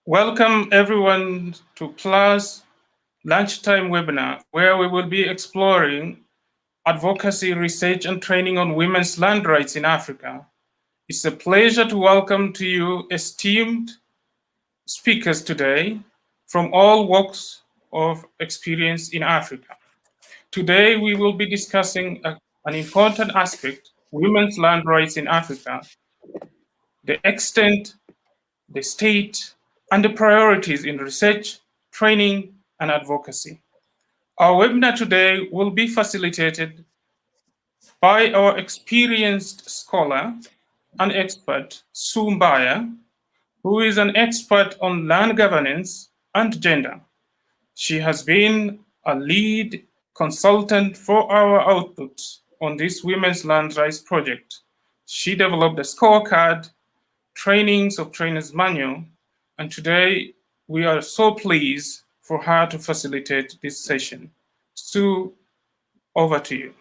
Welcome everyone to PLUS Lunchtime webinar, where we will be exploring advocacy, research, and training on women's land rights in Africa. It's a pleasure to welcome to you esteemed speakers today from all walks of experience in Africa. Today, we will be discussing an important aspect, women's land rights in Africa, the extent, the state, and the priorities in research, training, and advocacy. Our webinar today will be facilitated by our experienced scholar and expert, Mbaya, who is an expert on land governance and gender. She has been a lead consultant for our output on this Women's Land Rights Project. She developed a scorecard, trainings of trainers manual, and today we are so pleased for her to facilitate this session. Sue, over to you.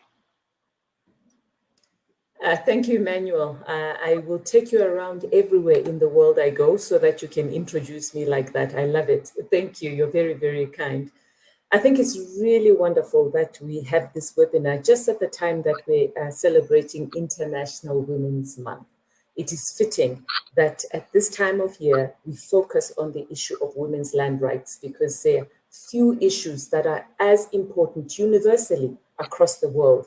Thank you, Emmanuel. I will take you around everywhere in the world I go so that you can introduce me like that. I love it. Thank you. You're very, very kind. I think it's really wonderful that we have this webinar just at the time that we are celebrating International Women's Month. It is fitting that at this time of year, we focus on the issue of women's land rights because there are few issues that are as important universally across the world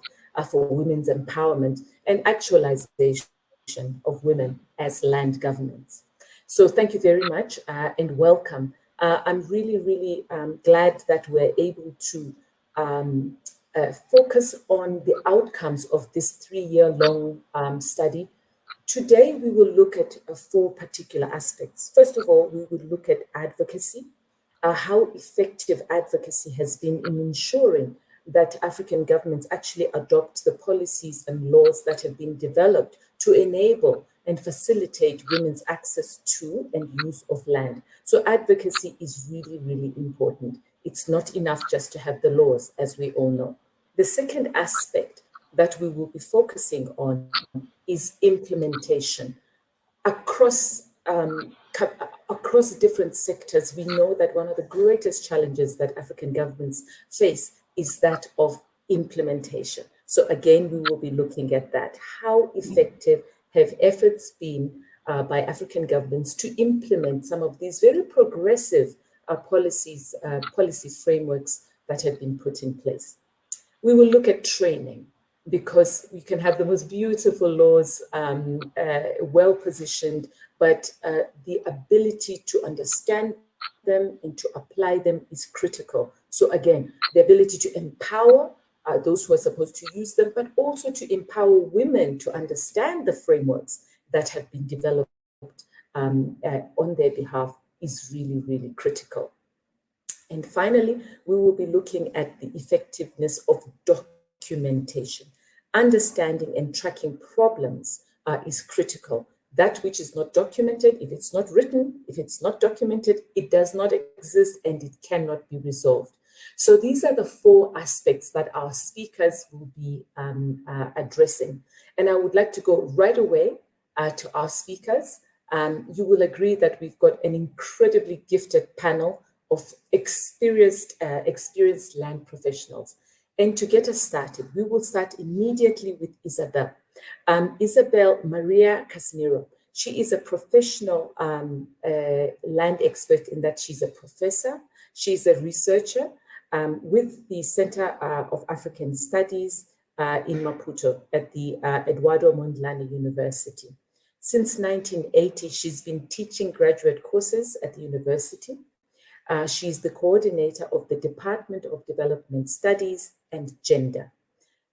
for women's empowerment and actualization of women as land governments. So thank you very much and welcome. I'm really, really glad that we're able to focus on the outcomes of this 3-year-long study. Today, we will look at 4 particular aspects. First of all, we will look at advocacy, how effective advocacy has been in ensuring that African governments actually adopt the policies and laws that have been developed to enable and facilitate women's access to and use of land. So advocacy is really, really important. It's not enough just to have the laws, as we all know. The second aspect that we will be focusing on is implementation. Across different sectors, we know that one of the greatest challenges that African governments face is that of implementation. So again, we will be looking at that. How effective have efforts been by African governments to implement some of these very progressive policy frameworks that have been put in place? We will look at training, because you can have the most beautiful laws, well positioned, but the ability to understand them and to apply them is critical. So again, the ability to empower those who are supposed to use them, but also to empower women to understand the frameworks that have been developed on their behalf is really, really critical. And finally, we will be looking at the effectiveness of documentation. Understanding and tracking problems is critical. That which is not documented, if it's not written, if it's not documented, it does not exist and it cannot be resolved. So these are the 4 aspects that our speakers will be addressing. And I would like to go right away to our speakers. You will agree that we've got an incredibly gifted panel of experienced land professionals. And to get us started, we will start immediately with Isabel. Isabel Maria Casimiro. She is a professional land expert in that she's a professor. She's a researcher with the Center of African Studies in Maputo at the Eduardo Mondlane University. Since 1980, she's been teaching graduate courses at the university. She's the coordinator of the Department of Development Studies and Gender.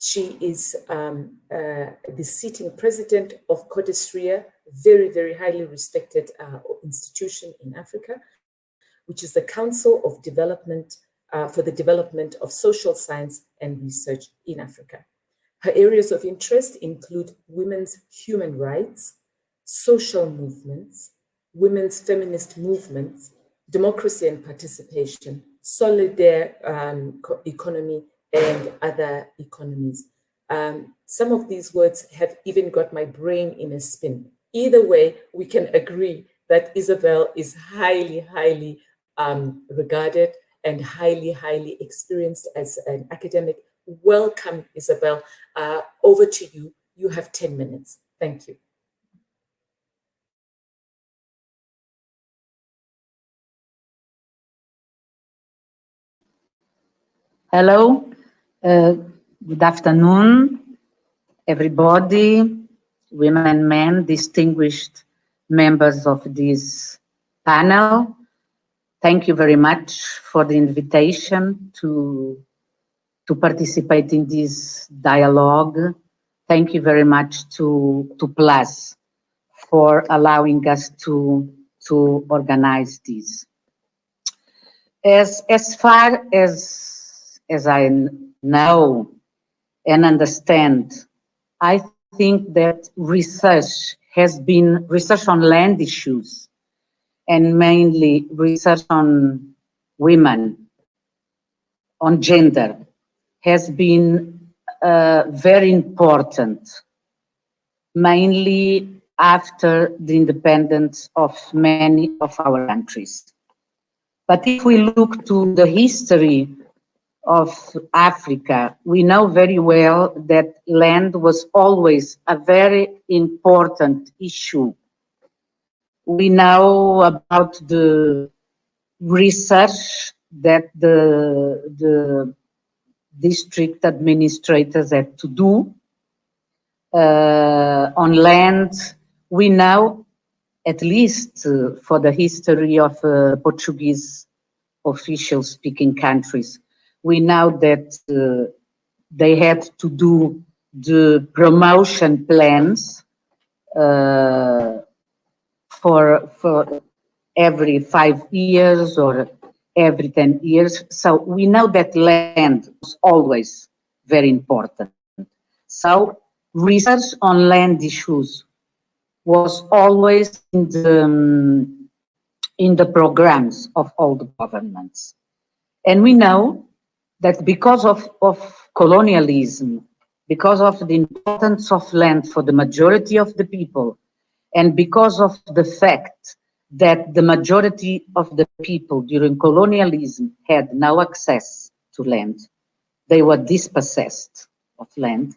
She is the sitting president of Codesria, very, very highly respected institution in Africa, which is the Council of Development for the Development of Social Science and Research in Africa. Her areas of interest include women's human rights, social movements, women's feminist movements, democracy and participation, solidarity economy, and other economies. Some of these words have even got my brain in a spin. Either way, we can agree that Isabel is highly, highly regarded and highly, highly experienced as an academic. Welcome, Isabel. Over to you. You have 10 minutes. Thank you. Hello, good afternoon, everybody, women and men, distinguished members of this panel. Thank you very much for the invitation to participate in this dialogue. Thank you very much to PLUS for allowing us to organize this. As far as I know and understand, I think that research on land issues and mainly research on women, on gender, has been very important, mainly after the independence of many of our countries. But if we look to the history of Africa, we know very well that land was always a very important issue. We know about the research that the district administrators had to do on land. We know, at least for the history of Portuguese official speaking countries, we know that they had to do the promotion plans for every 5 years or every 10 years. So we know that land was always very important. So research on land issues was always in the programs of all the governments. And we know that because of colonialism, because of the importance of land for the majority of the people, and because of the fact that the majority of the people during colonialism had no access to land, they were dispossessed of land,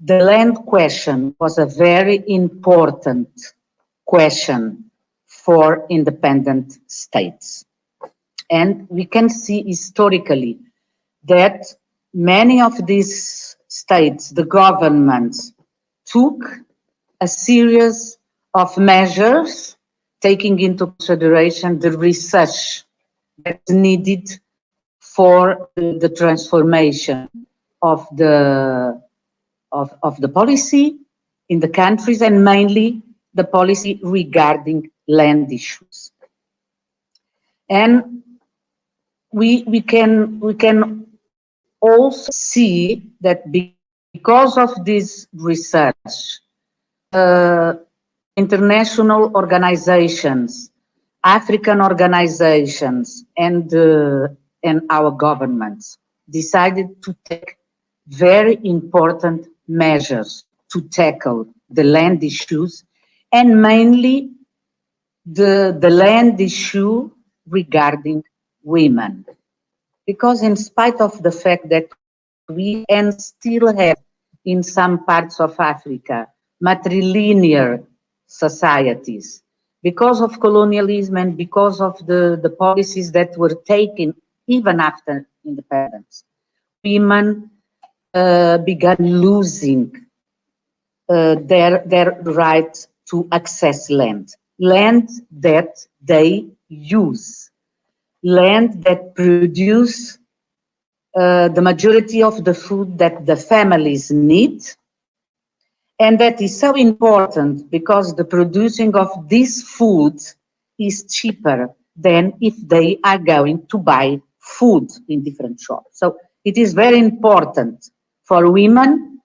the land question was a very important question for independent states. And we can see historically that many of these states, the governments, took a series of measures taking into consideration the research that's needed for the transformation of the policy in the countries, and mainly the policy regarding land issues. And we can also see that because of this research, international organizations, African organizations, and our governments decided to take very important measures to tackle the land issues, and mainly the land issue regarding women. Because in spite of the fact that we and still have in some parts of Africa matrilinear societies, because of colonialism and because of the policies that were taken even after independence, women began losing their right to access land that they use, land that produce the majority of the food that the families need. And that is so important because the producing of this food is cheaper than if they are going to buy food in different shops. So it is very important for women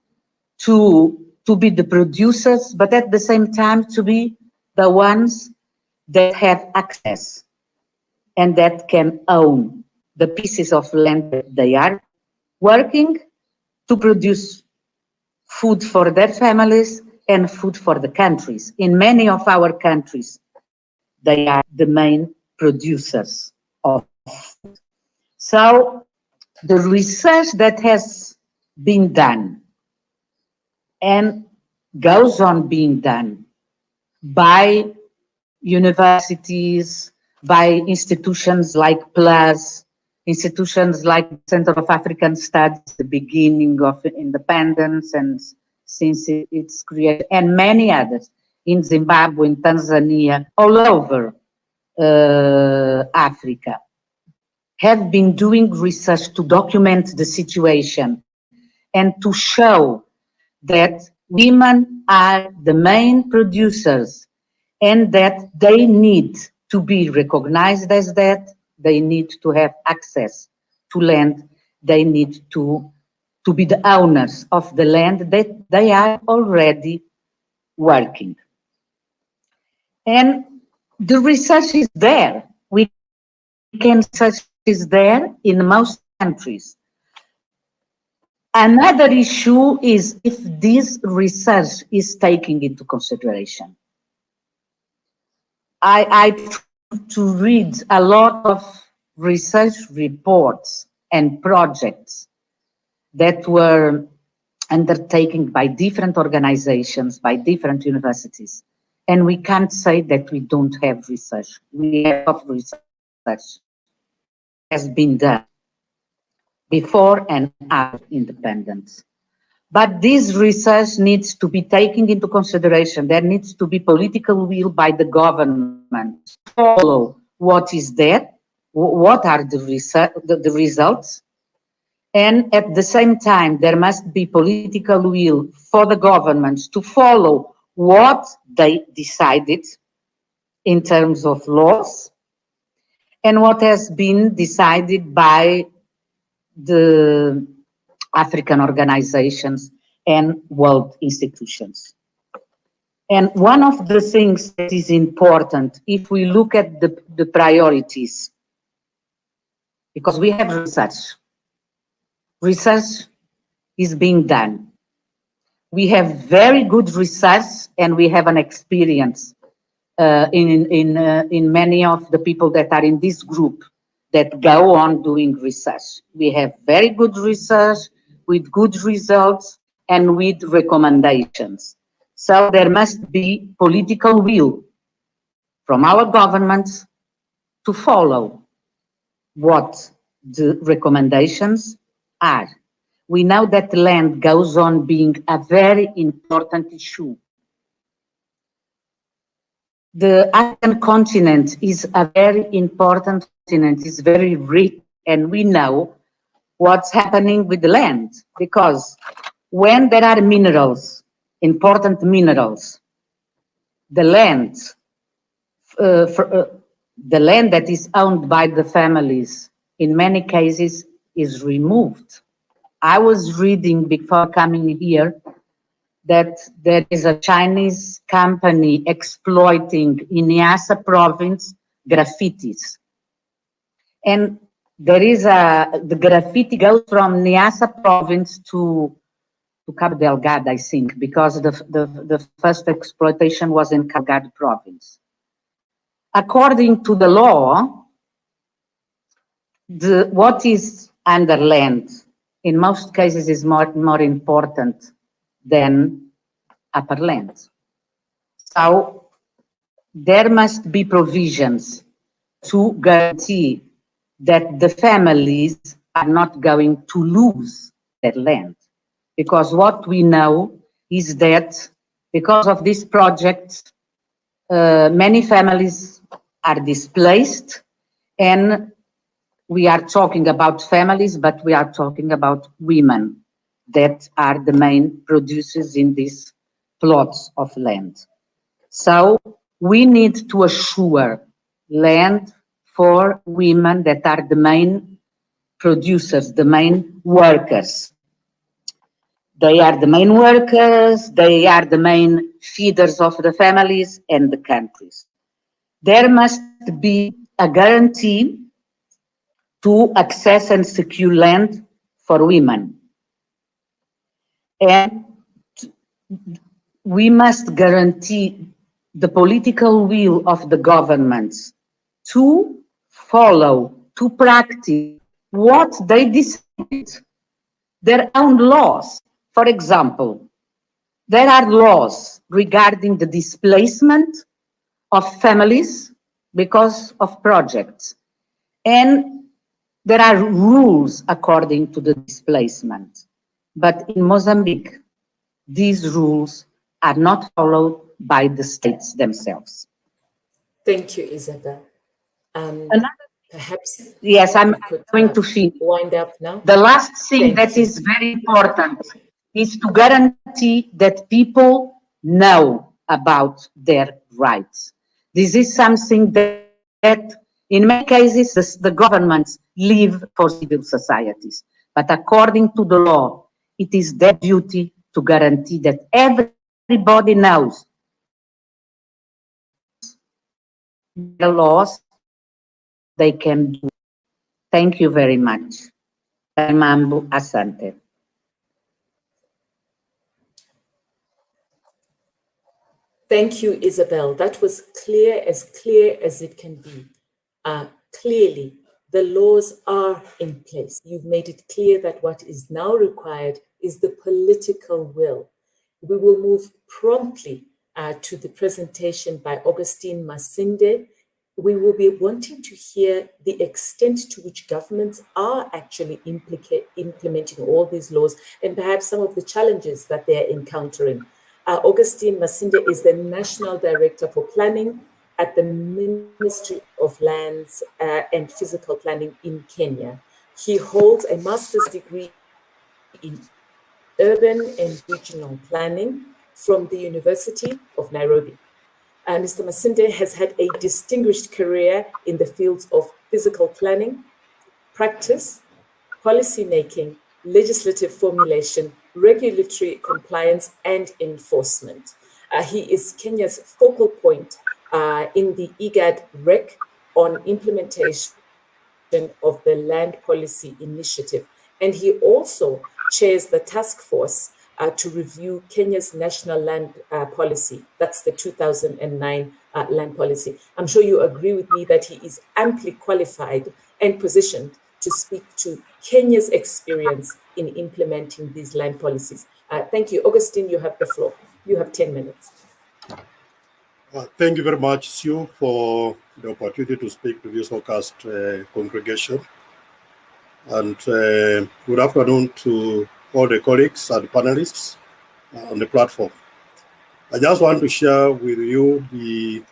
to be the producers, but at the same time to be the ones that have access and that can own the pieces of land that they are working to produce food for their families and food for the countries. In many of our countries, they are the main producers of food. So the research that has been done and goes on being done by universities, by institutions like PLUS, institutions like the Center of African Studies, the beginning of independence and since its creation, and many others in Zimbabwe, in Tanzania, all over Africa, have been doing research to document the situation and to show that women are the main producers and that they need to be recognized as that, they need to have access to land, they need to be the owners of the land that they are already working. And the research is there. We can search is there in most countries. Another issue is if this research is taking into consideration. I to read a lot of research reports and projects that were undertaken by different organizations, by different universities. And we can't say that we don't have research. We have research has been done before and after independence. But this research needs to be taken into consideration. There needs to be political will by the government to follow what is there, what are the results, and at the same time, there must be political will for the governments to follow what they decided in terms of laws and what has been decided by the African organizations and world institutions. And one of the things that is important, if we look at the priorities, because we have research is being done. We have very good research and we have an experience in many of the people that are in this group that go on doing research. We have very good research with good results and with recommendations. So there must be political will from our governments to follow what the recommendations are. We know that land goes on being a very important issue. The African continent is a very important continent, it's very rich, and we know what's happening with the land, because when there are minerals, important minerals, the land that is owned by the families, in many cases, is removed. I was reading before coming here that there is a Chinese company exploiting in Niassa province graffitis. And there is the graffiti goes from Niassa province to Cabo Delgado, I think, because the first exploitation was in Cabo Delgado province. According to the law, what is under land in most cases is more important than upper land. So there must be provisions to guarantee that the families are not going to lose their land. Because what we know is that because of this project, many families are displaced and we are talking about families, but we are talking about women that are the main producers in these plots of land. So we need to assure land for women that are the main producers, the main workers. They are the main workers, they are the main feeders of the families and the countries. There must be a guarantee to access and secure land for women. And we must guarantee the political will of the governments to follow, to practice what they decide, their own laws. For example, there are laws regarding the displacement of families because of projects. And there are rules according to the displacement. But in Mozambique, these rules are not followed by the states themselves. Thank you, Isabel. Another, Perhaps yes, I'm we could going to finish. wind up now. The last thing Thank that you. is very important is to guarantee that people know about their rights. This is something that in many cases the governments leave for civil societies. But according to the law, it is their duty to guarantee that everybody knows the laws they can do. Thank you very much. Mambu Asante. Thank you, Isabel. That was clear as it can be. Clearly, the laws are in place. You've made it clear that what is now required is the political will. We will move promptly to the presentation by Augustine Masinde. We will be wanting to hear the extent to which governments are actually implementing all these laws and perhaps some of the challenges that they're encountering. Augustine Masinde is the National Director for Planning at the Ministry of Lands and Physical Planning in Kenya. He holds a master's degree in urban and regional planning from the University of Nairobi. Mr. Masinde has had a distinguished career in the fields of physical planning, practice, policy making, legislative formulation, regulatory compliance, and enforcement. He is Kenya's focal point in the IGAD REC on implementation of the Land Policy Initiative. And he also chairs the task force to review Kenya's national land policy. That's the 2009 land policy. I'm sure you agree with me that he is amply qualified and positioned to speak to Kenya's experience in implementing these land policies. Thank you. Augustine, you have the floor. You have 10 minutes. Thank you very much, Sue, for the opportunity to speak to this August congregation. And good afternoon to all the colleagues and panelists on the platform. I just want to share with you the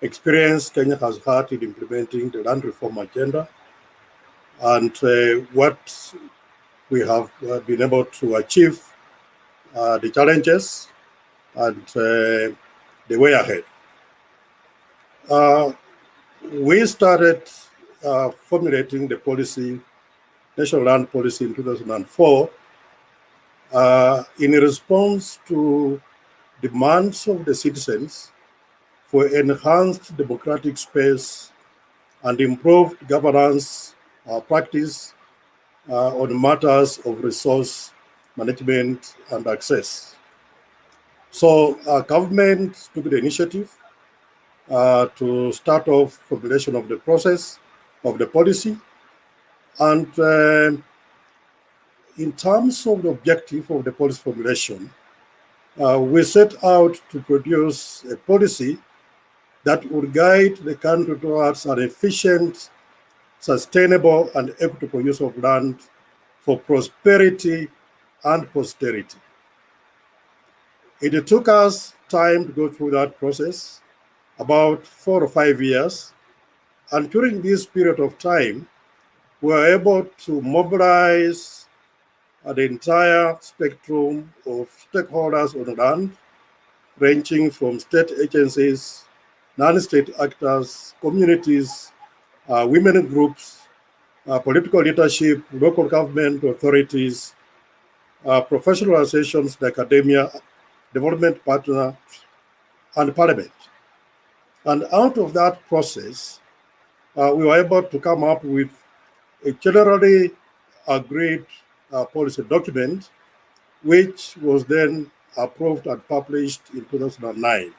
experience Kenya has had in implementing the land reform agenda and what we have been able to achieve, the challenges, and the way ahead. We started formulating the policy, national land policy in 2004 in response to demands of the citizens for enhanced democratic space and improved governance practice on matters of resource management and access. So our government took the initiative to start off formulation of the process of the policy. And in terms of the objective of the policy formulation, we set out to produce a policy that would guide the country towards an efficient, sustainable, and equitable use of land for prosperity and posterity. It took us time to go through that process, about 4 or 5 years. And during this period of time, we were able to mobilize the entire spectrum of stakeholders on land, ranging from state agencies, non-state actors, communities, women groups, political leadership, local government authorities, professional organizations, the academia, development partners, and parliament. And out of that process, we were able to come up with a generally agreed policy document, which was then approved and published in 2009.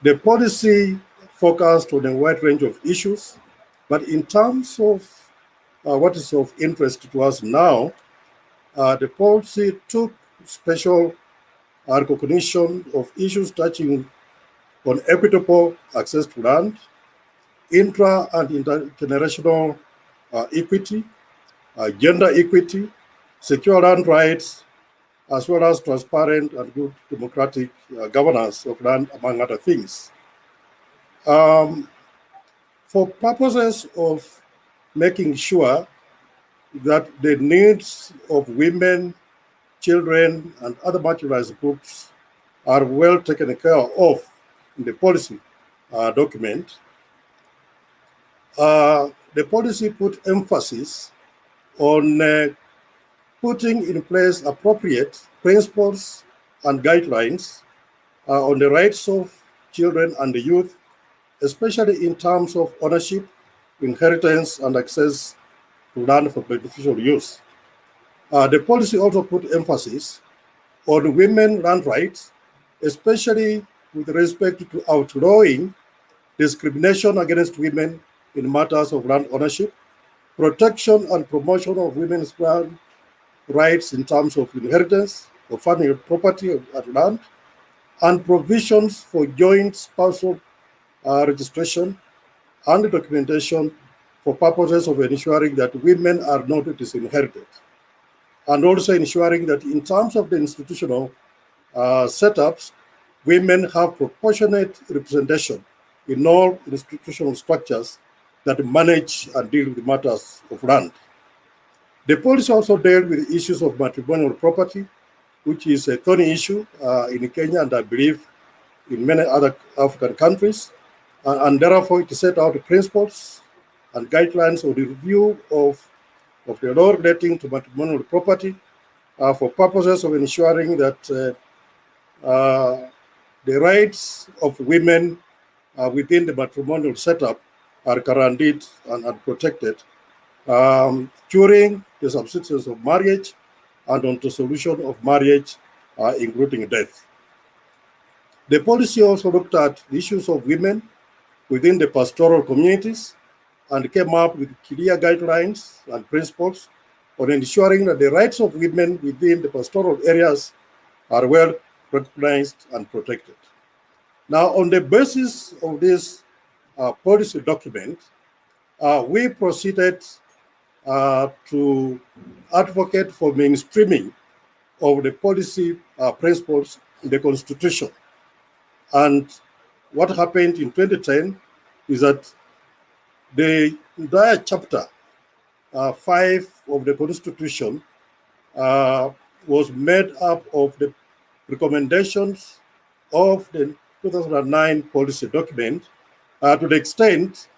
The policy focused on a wide range of issues, but in terms of what is of interest to us now, the policy took special recognition of issues touching on equitable access to land, intra and intergenerational equity, gender equity, secure land rights, as well as transparent and good democratic governance of land, among other things. For purposes of making sure that the needs of women, children, and other marginalized groups are well taken care of in the policy document, the policy put emphasis on putting in place appropriate principles and guidelines on the rights of children and the youth, especially in terms of ownership, inheritance, and access to land for beneficial use. The policy also put emphasis on women land rights, especially with respect to outlawing discrimination against women in matters of land ownership, protection and promotion of women's land rights in terms of inheritance, of family property and land, and provisions for joint spousal registration and documentation for purposes of ensuring that women are not disinherited, and also ensuring that in terms of the institutional setups, women have proportionate representation in all institutional structures that manage and deal with matters of land. The policy also dealt with issues of matrimonial property, which is a thorny issue in Kenya and I believe in many other African countries, and therefore it set out the principles and guidelines of the review of the law relating to matrimonial property for purposes of ensuring that the rights of women within the matrimonial setup are guaranteed and protected during the subsistence of marriage and on the solution of marriage, including death. The policy also looked at the issues of women within the pastoral communities and came up with clear guidelines and principles on ensuring that the rights of women within the pastoral areas are well recognized and protected. Now, on the basis of this policy document, we proceeded to advocate for mainstreaming of the policy principles in the Constitution. And what happened in 2010 is that the entire chapter 5 of the Constitution was made up of the recommendations of the 2009 policy document to the extent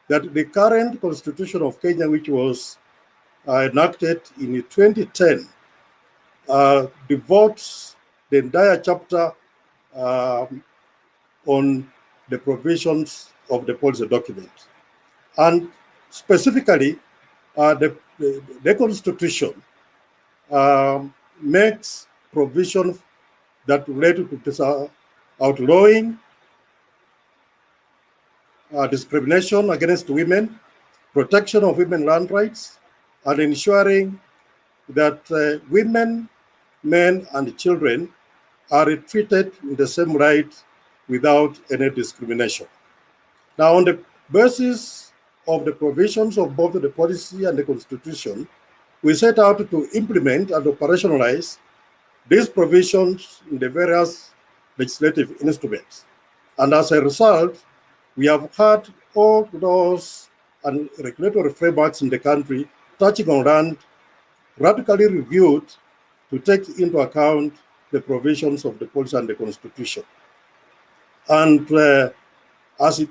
that the current Constitution of Kenya, which was enacted in 2010, devotes the entire chapter on the provisions of the policy document. And specifically, the Constitution makes provision that related to outlawing discrimination against women, protection of women land rights, and ensuring that women, men, and children are treated in the same right without any discrimination. Now, on the basis of the provisions of both the policy and the Constitution, we set out to implement and operationalize these provisions in the various legislative instruments. And as a result, we have had all those and regulatory frameworks in the country touching on land radically reviewed to take into account the provisions of the policy and the Constitution. And as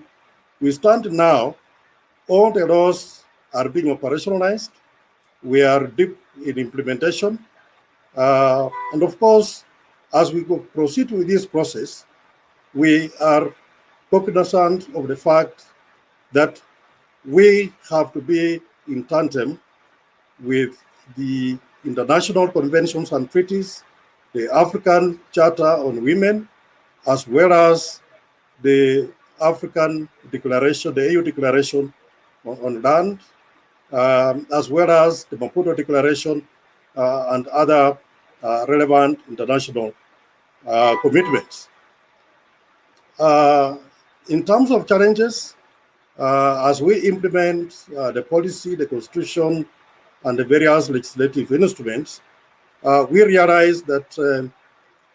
we stand now, all the laws are being operationalized. We are deep in implementation. And of course, as we proceed with this process, we are cognizant of the fact that we have to be in tandem with the international conventions and treaties, the African Charter on Women, as well as the African Declaration, the AU Declaration on Land, as well as the Maputo Declaration and other relevant international commitments. In terms of challenges, as we implement the policy, the Constitution, and the various legislative instruments, we realize that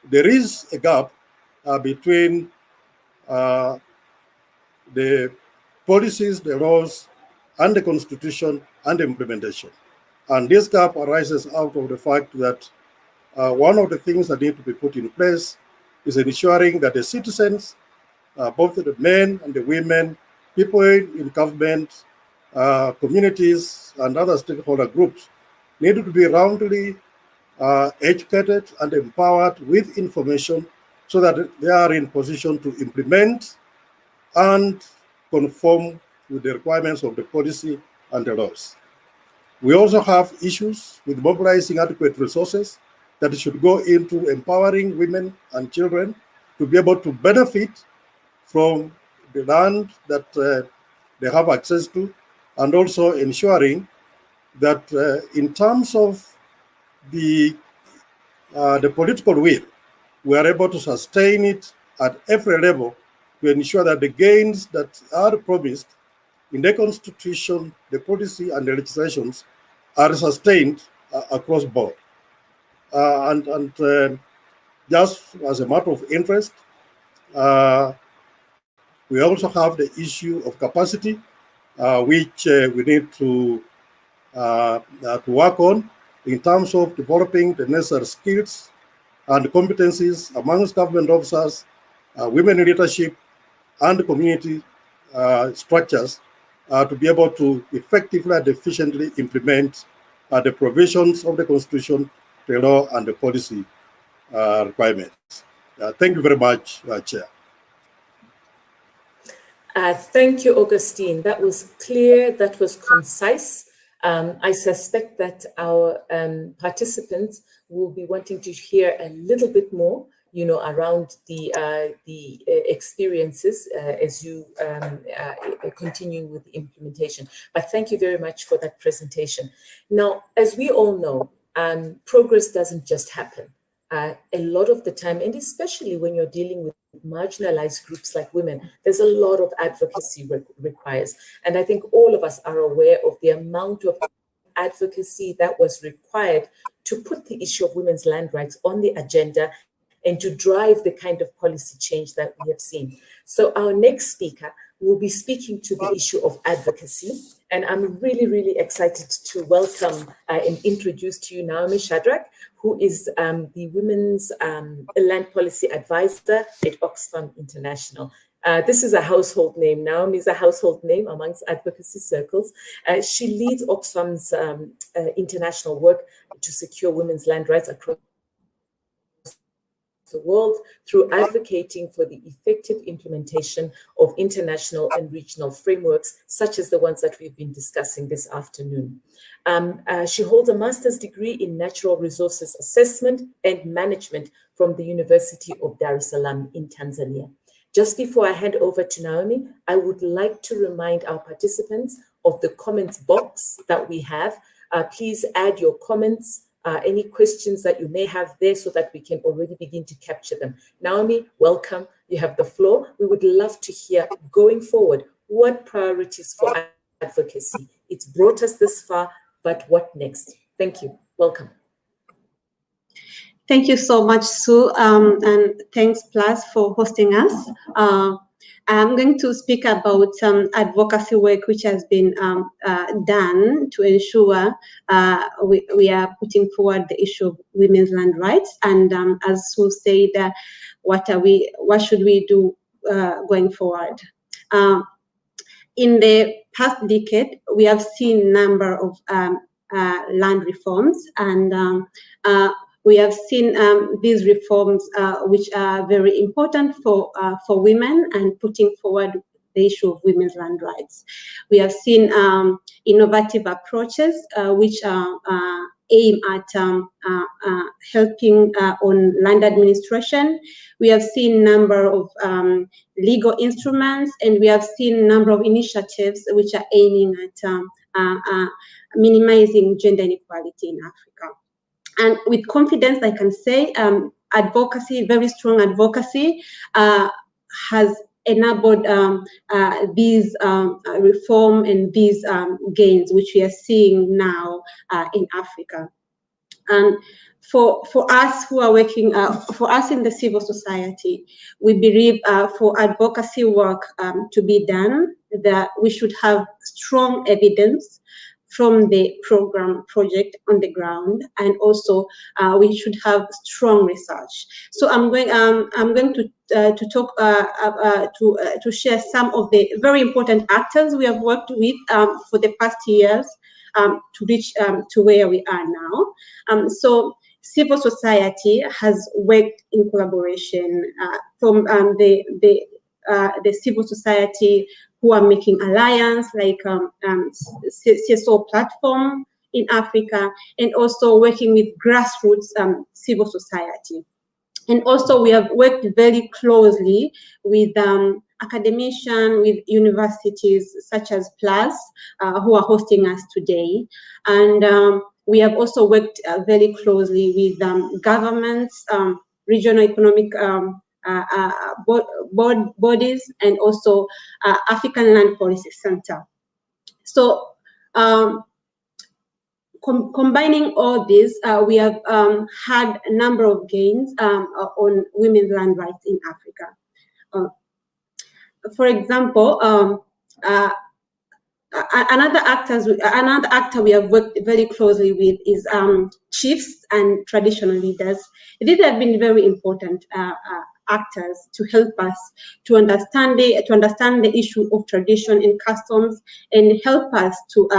there is a gap between the policies, the laws, and the Constitution and the implementation. And this gap arises out of the fact that one of the things that need to be put in place is ensuring that the citizens, both the men and the women, people in government, communities, and other stakeholder groups needed to be roundly educated and empowered with information so that they are in position to implement and conform with the requirements of the policy and the laws. We also have issues with mobilizing adequate resources that should go into empowering women and children to be able to benefit from the land that they have access to, and also ensuring that in terms of the political will, we are able to sustain it at every level to ensure that the gains that are promised in the Constitution, the policy, and the legislations are sustained across board. And just as a matter of interest, we also have the issue of capacity, which we need to work on in terms of developing the necessary skills and competencies amongst government officers, women in leadership, and community structures to be able to effectively and efficiently implement the provisions of the Constitution, the law, and the policy requirements. Thank you very much, Chair. Thank you, Augustine. That was clear, that was concise. I suspect that our participants will be wanting to hear a little bit more, around the experiences as you continue with the implementation. But thank you very much for that presentation. Now, as we all know, progress doesn't just happen. A lot of the time, and especially when you're dealing with marginalized groups like women, there's a lot of advocacy requires. And I think all of us are aware of the amount of advocacy that was required to put the issue of women's land rights on the agenda and to drive the kind of policy change that we have seen. So our next speaker will be speaking to the issue of advocacy. And I'm really, really excited to welcome and introduce to you Naomi Shadrack, who is the Women's Land Policy Advisor at Oxfam International. This is a household name. Naomi is a household name amongst advocacy circles. She leads Oxfam's international work to secure women's land rights across the world through advocating for the effective implementation of international and regional frameworks, such as the ones that we've been discussing this afternoon. She holds a master's degree in natural resources assessment and management from the University of Dar es Salaam in Tanzania. Just before I hand over to Naomi, I would like to remind our participants of the comments box that we have. Please add your comments, any questions that you may have there so that we can already begin to capture them. Naomi, welcome. You have the floor. We would love to hear, going forward, what priorities for advocacy? It's brought us this far, but what next? Thank you. Welcome. Thank you so much, Sue, and thanks, Plus, for hosting us. I'm going to speak about some advocacy work which has been done to ensure we are putting forward the issue of women's land rights. And as Sue said, what should we do going forward? In the past decade, we have seen a number of land reforms, and we have seen these reforms which are very important for women and putting forward the issue of women's land rights. We have seen innovative approaches which aim at helping on land administration. We have seen a number of legal instruments, and we have seen a number of initiatives which are aiming at minimizing gender inequality in Africa. And with confidence, I can say advocacy, very strong advocacy, has enabled these reform and these gains, which we are seeing now in Africa. And for us who are working, for us in the civil society, we believe for advocacy work to be done, that we should have strong evidence from the project on the ground, and also we should have strong research. So I'm going to talk to share some of the very important actors we have worked with for the past years to reach to where we are now. So civil society has worked in collaboration from the civil society who are making alliance, like CSO platform in Africa, and also working with grassroots civil society. And also we have worked very closely with academicians, with universities such as PLUS, who are hosting us today. And we have also worked very closely with governments, regional economic bodies, and also African Land Policy Center. So combining all this, we have had a number of gains on women's land rights in Africa. For example, another actor we have worked very closely with is chiefs and traditional leaders. These have been very important actors to help us to understand the issue of tradition and customs, and help us to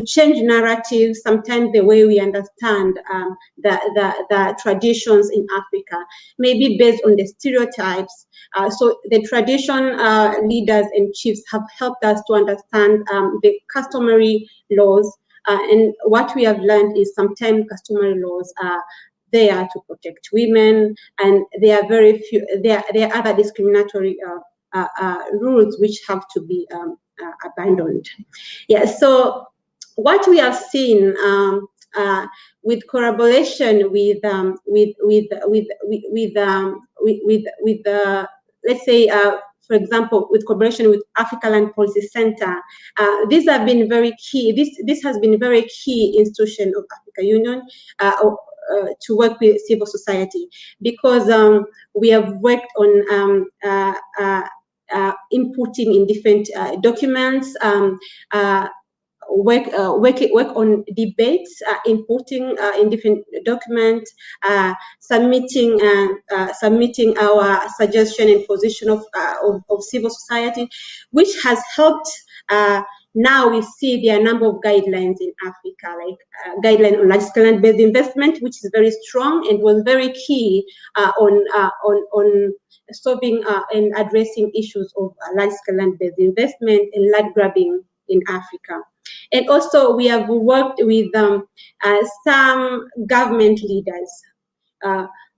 change narratives. Sometimes the way we understand the traditions in Africa may be based on the stereotypes. So the tradition leaders and chiefs have helped us to understand the customary laws, and what we have learned is sometimes customary laws are there to protect women, and there are very few. There are other discriminatory rules which have to be abandoned. Yeah. So what we have seen with collaboration with let's say, for example, with collaboration with African Land Policy Center, these have been very key. This has been very key institution of African Union to work with civil society, because we have worked on inputting in different documents, work on debates, inputting in different documents, submitting our suggestion and position of civil society, which has helped. Now we see there are a number of guidelines in Africa, like guideline on large-scale land-based investment, which is very strong and was very key on solving and addressing issues of large-scale land-based investment and land grabbing in Africa. And also we have worked with some government leaders,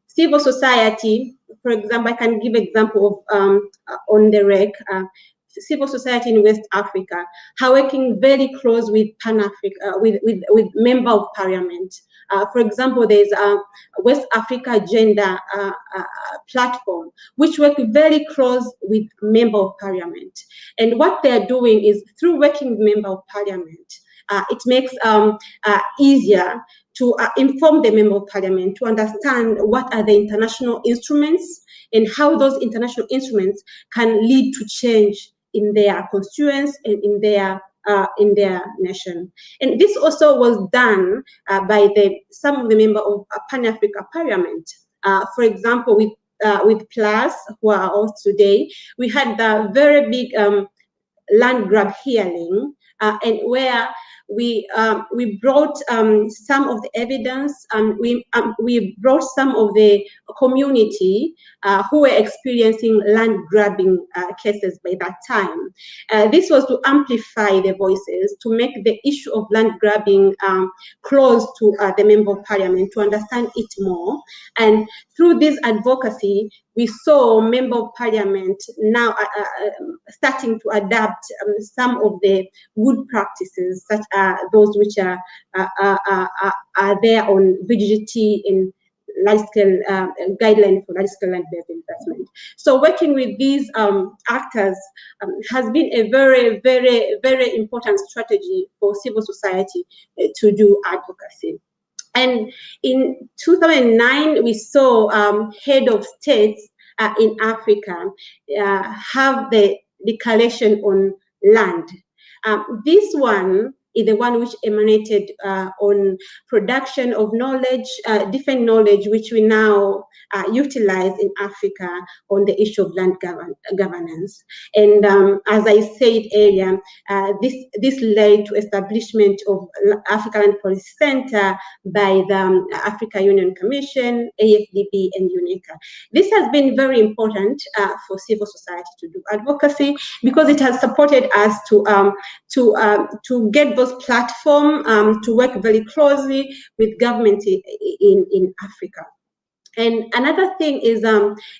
civil society. For example, I can give example of on the rec. Civil society in West Africa are working very close with Pan-Africa, with member of parliament. For example, there's a West Africa Gender platform, which work very close with member of parliament. And what they're doing is, through working with member of parliament, it makes easier to inform the Member of Parliament to understand what are the international instruments and how those international instruments can lead to change in their constituents and in their nation. And this also was done by some of the members of Pan-Africa Parliament. For example, with PLAS, who are also today, we had the very big land grab hearing, and where we brought some of the evidence, and we brought some of the community who were experiencing land grabbing cases by that time. This was to amplify the voices, to make the issue of land grabbing close to the Member of Parliament, to understand it more. And through this advocacy, we saw Member of Parliament now starting to adapt some of the good practices, such as those which are there on VGT in large-scale guidelines for large-scale land-based investment. So working with these actors has been a very, very, very important strategy for civil society to do advocacy. And in 2009, we saw head of states in Africa have the declaration on land. This one is the one which emanated on production of knowledge, different knowledge, which we now utilize in Africa on the issue of land governance. And as I said earlier, this led to establishment of Africa Land Policy Center by the Africa Union Commission, AFDB, and UNECA. This has been very important for civil society to do advocacy, because it has supported us to get those platforms to work very closely with government in Africa. And another thing is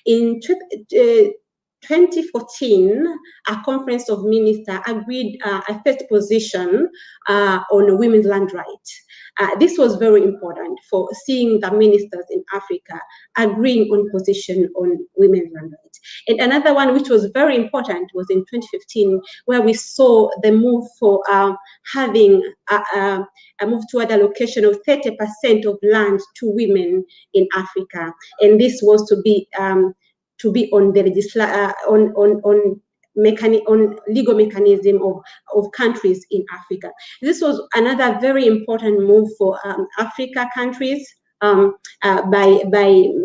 in 2014, a conference of ministers agreed a first position on women's land rights. This was very important for seeing the ministers in Africa agreeing on position on women's land rights. And another one which was very important was in 2015, where we saw the move for having a move toward allocation of 30% of land to women in Africa. And this was to be on the on legal mechanism of countries in Africa. This was another very important move for Africa countries by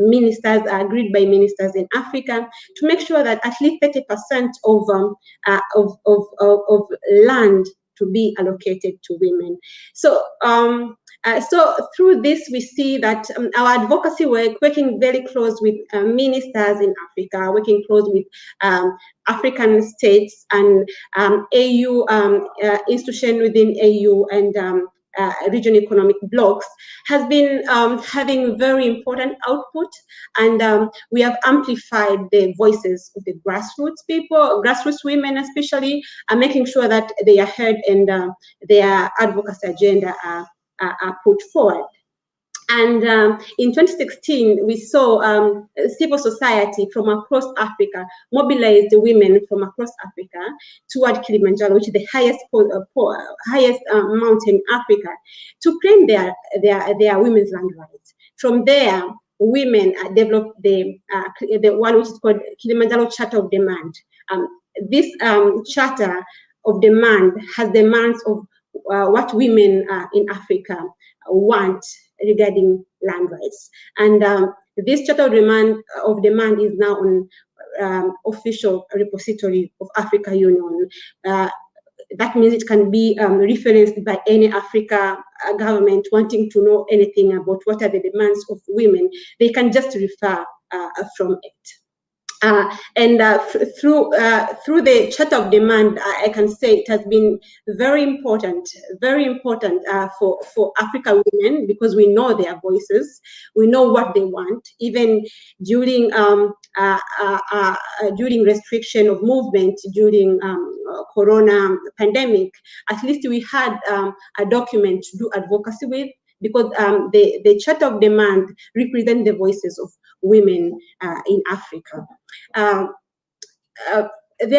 ministers, agreed by ministers in Africa, to make sure that at least 30% of land to be allocated to women. So so through this, we see that our advocacy work, working very close with ministers in Africa, working close with African states and AU institution within AU and regional economic blocks, has been having very important output, and we have amplified the voices of the grassroots people, grassroots women especially, and making sure that they are heard and their advocacy agenda are put forward. And in 2016, we saw civil society from across Africa mobilize the women from across Africa toward Kilimanjaro, which is the highest mountain in Africa, to claim their women's land rights. From there, women developed the one which is called Kilimanjaro Charter of Demand. This Charter of Demand has demands of what women in Africa want regarding land rights. And this Charter of Demand is now on official repository of Africa Union. That means it can be referenced by any Africa government wanting to know anything about what are the demands of women. They can just refer from it. Through the Charter of Demand, I can say it has been very important for African women, because we know their voices, we know what they want. Even during restriction of movement during Corona pandemic, at least we had a document to do advocacy with, because the Charter of Demand represents the voices of women in Africa. There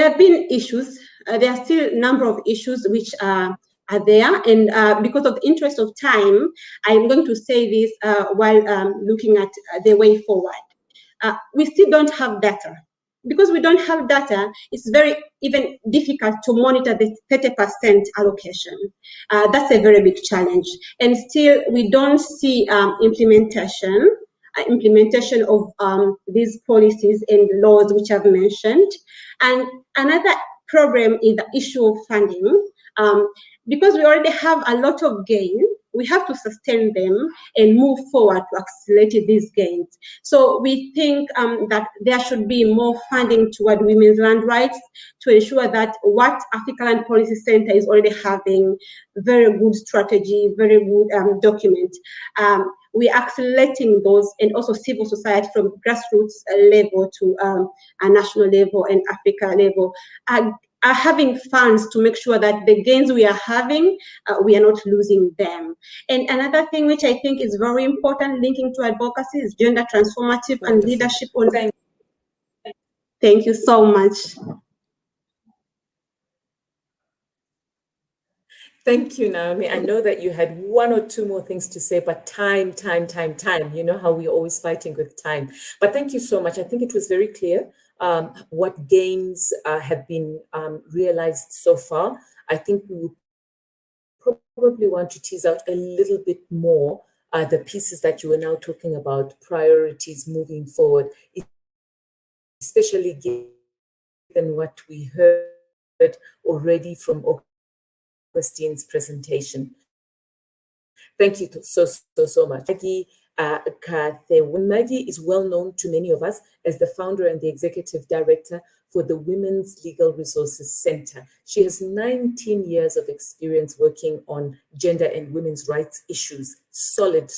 have been issues. There are still a number of issues which are are there. And because of the interest of time, I'm going to say this while looking at the way forward. We still don't have data. Because we don't have data, it's very even difficult to monitor the 30% allocation. That's a very big challenge. And still, we don't see implementation of these policies and laws which I've mentioned. And another problem is the issue of funding. Because we already have a lot of gain, we have to sustain them and move forward to accelerate these gains. So we think that there should be more funding toward women's land rights to ensure that what Africa Land Policy Center is already having, very good strategy, very good document. We're accelerating those, and also civil society from grassroots level to a national level and Africa level. Are having funds to make sure that the gains we are having, we are not losing them. And another thing which I think is very important, linking to advocacy, is gender transformative and leadership. Thank you so much. Thank you, Naomi. I know that you had one or two more things to say, but time. You know how we're always fighting with time. But thank you so much. I think it was very clear what gains have been realized so far. I think we would probably want to tease out a little bit more the pieces that you were now talking about, priorities moving forward, especially given what we heard already from Augustine's presentation. Thank you so much. Maggie is well known to many of us as the founder and the executive director for the Women's Legal Resources Center. She has 19 years of experience working on gender and women's rights issues, solid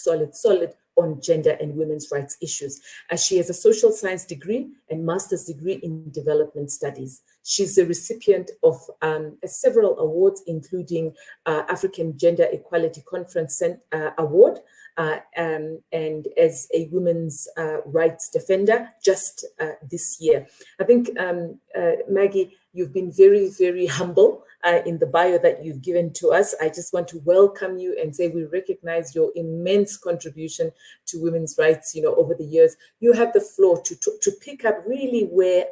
on gender and women's rights issues. She has a social science degree and master's degree in development studies. She's a recipient of several awards, including African Gender Equality Conference Award, and as a women's rights defender just this year. I think, Maggie, you've been very, very humble in the bio that you've given to us. I just want to welcome you and say we recognize your immense contribution to women's rights, over the years. You have the floor to pick up really where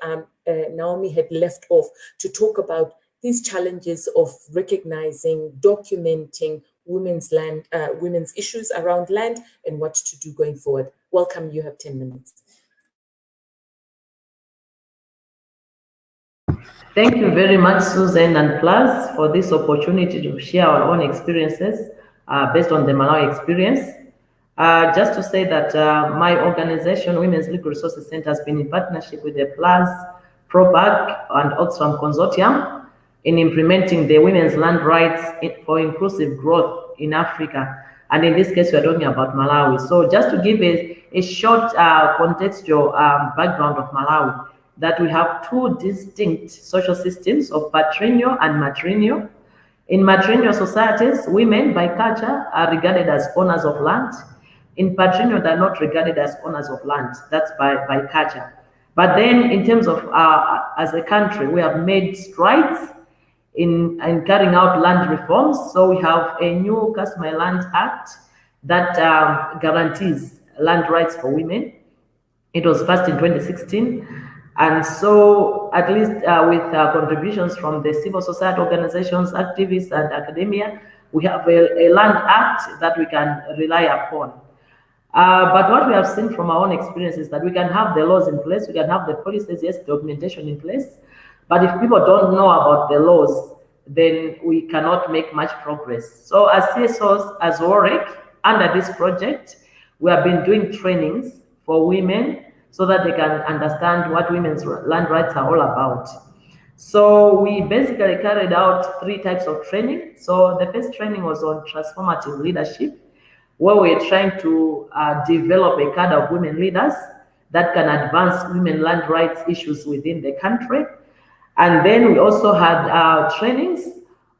Naomi had left off, to talk about these challenges of recognizing, documenting women's issues around land and what to do going forward. Welcome, you have 10 minutes. Thank you very much, Susan and Plus, for this opportunity to share our own experiences based on the Malawi experience. Just to say that my organization, Women's Legal Resources Center, has been in partnership with the Plus, ProBAC, and Oxfam Consortium in implementing the women's land rights for inclusive growth in Africa. And in this case, we're talking about Malawi. So just to give a short contextual background of Malawi, that we have two distinct social systems of patrilineal and matrilineal. In matrilineal societies, women by culture are regarded as owners of land. In patrilineal, they're not regarded as owners of land. That's by culture. But then in terms of, as a country, we have made strides in carrying out land reforms. So we have a new Customary Land Act that guarantees land rights for women. It was passed in 2016. And so, at least with contributions from the civil society organizations, activists, and academia, we have a land act that we can rely upon. But what we have seen from our own experience is that we can have the laws in place, we can have the policies, yes, documentation in place, but if people don't know about the laws, then we cannot make much progress. So as CSOs, as Warwick, under this project, we have been doing trainings for women so that they can understand what women's land rights are all about. So we basically carried out 3 types of training. So the first training was on transformative leadership, where we're trying to develop a cadre of women leaders that can advance women land rights issues within the country. And then we also had trainings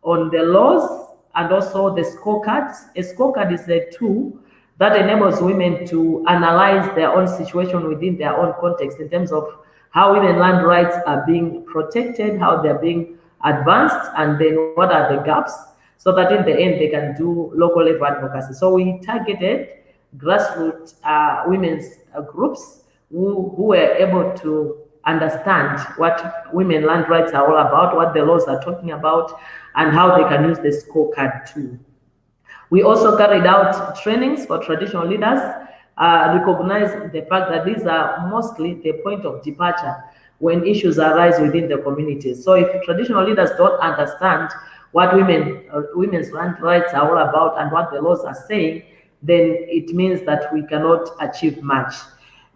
on the laws and also the scorecards. A scorecard is a tool that enables women to analyze their own situation within their own context in terms of how women land rights are being protected, how they're being advanced, and then what are the gaps. so that in the end they can do local level advocacy. So we targeted grassroots women's groups who were able to understand what women land rights are all about, what the laws are talking about, and how they can use the scorecard too. We also carried out trainings for traditional leaders, recognizing the fact that these are mostly the point of departure when issues arise within the communities. So if traditional leaders don't understand what women's land rights are all about and what the laws are saying, then it means that we cannot achieve much.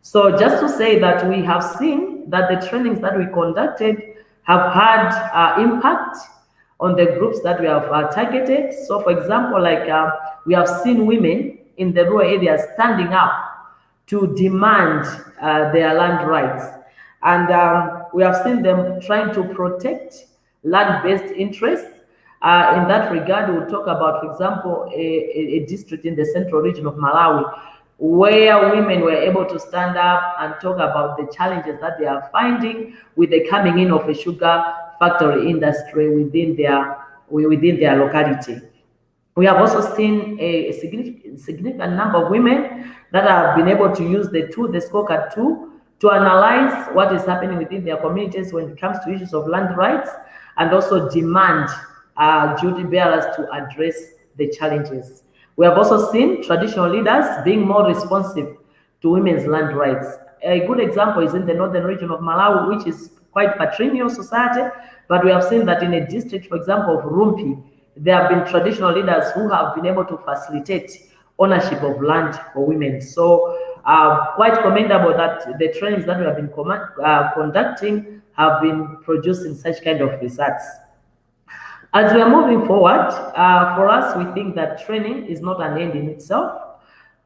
So just to say that we have seen that the trainings that we conducted have had impact on the groups that we have targeted. So for example, like we have seen women in the rural areas standing up to demand their land rights. And we have seen them trying to protect land-based interests. In that regard, we'll talk about, for example, a district in the central region of Malawi, where women were able to stand up and talk about the challenges that they are finding with the coming in of a sugar factory industry within their locality. We have also seen a significant number of women that have been able to use the scorecard tool to analyze what is happening within their communities when it comes to issues of land rights, and also demand duty bearers to address the challenges. We have also seen traditional leaders being more responsive to women's land rights. A good example is in the northern region of Malawi, which is quite patrilineal society, but we have seen that in a district, for example, of Rumpi, there have been traditional leaders who have been able to facilitate ownership of land for women. So quite commendable that the trainings that we have been conducting have been producing such kind of results. As we are moving forward, for us, we think that training is not an end in itself.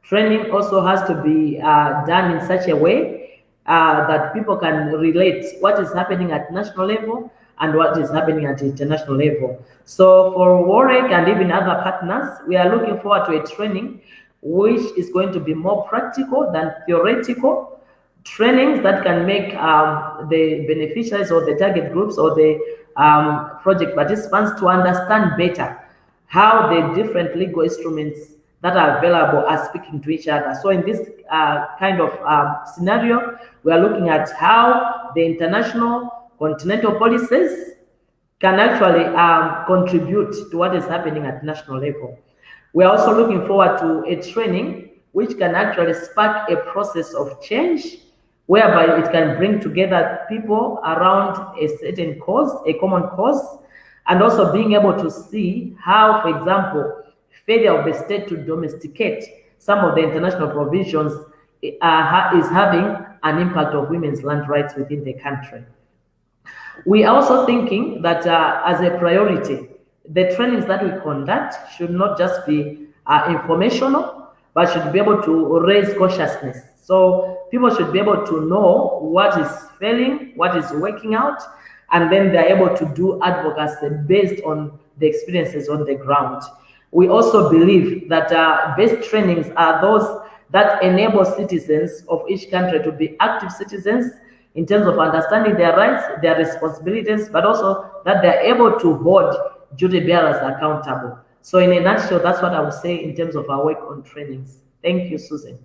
Training also has to be done in such a way that people can relate what is happening at national level and what is happening at international level. So for Warwick and even other partners, we are looking forward to a training which is going to be more practical than theoretical, trainings that can make the beneficiaries or the target groups or the project participants to understand better how the different legal instruments that are available are speaking to each other. So in this kind of scenario, we are looking at how the international continental policies can actually contribute to what is happening at national level. We are also looking forward to a training which can actually spark a process of change, whereby it can bring together people around a certain cause, a common cause, and also being able to see how, for example, failure of the state to domesticate some of the international provisions is having an impact of women's land rights within the country. We are also thinking that as a priority, the trainings that we conduct should not just be informational, but should be able to raise consciousness. So people should be able to know what is failing, what is working out, and then they're able to do advocacy based on the experiences on the ground. We also believe that best trainings are those that enable citizens of each country to be active citizens in terms of understanding their rights, their responsibilities, but also that they're able to hold duty bearers accountable. So in a nutshell, that's what I would say in terms of our work on trainings. Thank you, Susan.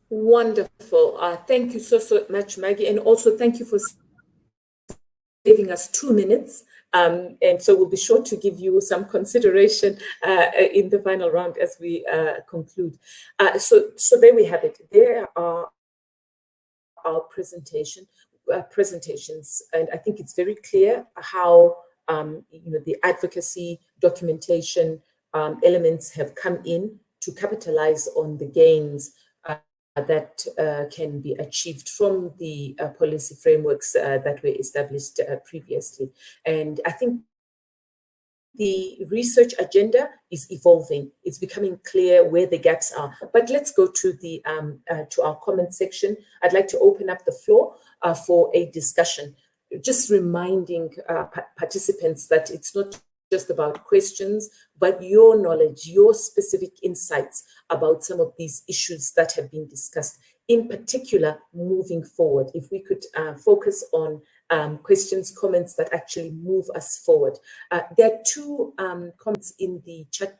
Wonderful. Thank you so much, Maggie. And also thank you for giving us 2 minutes. And so we'll be sure to give you some consideration in the final round as we conclude. So there we have it. There are our presentations, and I think it's very clear how the advocacy documentation elements have come in to capitalize on the gains that can be achieved from the policy frameworks that were established previously. And I think the research agenda is evolving. It's becoming clear where the gaps are. But let's go to the to our comment section. I'd like to open up the floor for a discussion, just reminding participants that it's not just about questions, but your knowledge, your specific insights about some of these issues that have been discussed. In particular, moving forward, if we could focus on questions, comments that actually move us forward. There are two comments in the chat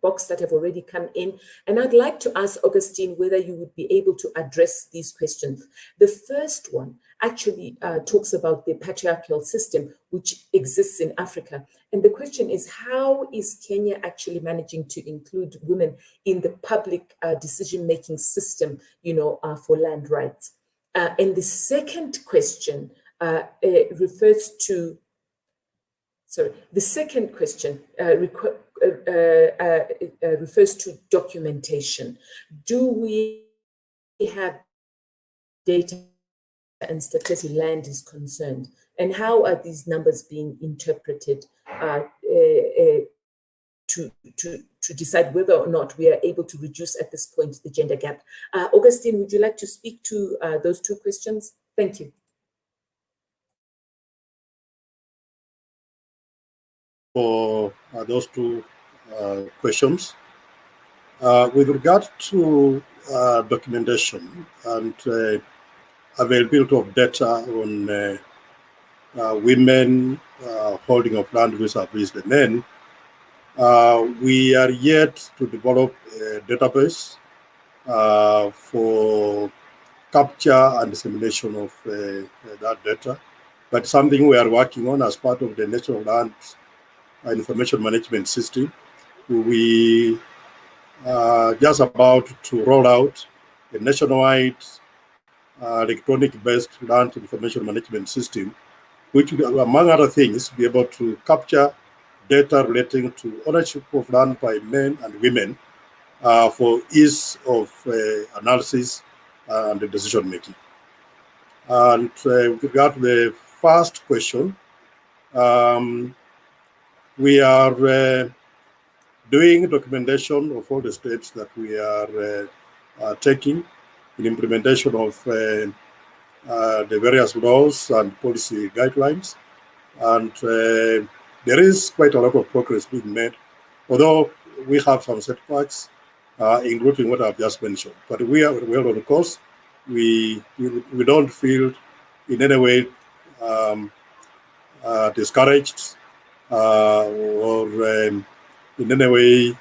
box that have already come in, and I'd like to ask Augustine whether you would be able to address these questions. The first one actually talks about the patriarchal system which exists in Africa, and the question is, how is Kenya actually managing to include women in the public decision-making system, for land rights? And the second question refers to the second question refers to documentation. Do we have data and statistics land is concerned? And how are these numbers being interpreted to decide whether or not we are able to reduce at this point the gender gap? Augustine, would you like to speak to those two questions? Thank you. For those two questions. With regard to documentation and availability of data on women holding of land vis-a-vis the men, we are yet to develop a database for capture and dissemination of that data, but something we are working on as part of the National Land Information Management System. We are just about to roll out a nationwide electronic-based land information management system, which will, among other things, be able to capture data relating to ownership of land by men and women for ease of analysis and decision-making. And with regard to the first question, we are doing documentation of all the steps that we are taking in implementation of the various laws and policy guidelines. And there is quite a lot of progress being made, although we have some setbacks, including what I've just mentioned. But we are well on course. We don't feel in any way discouraged or in any way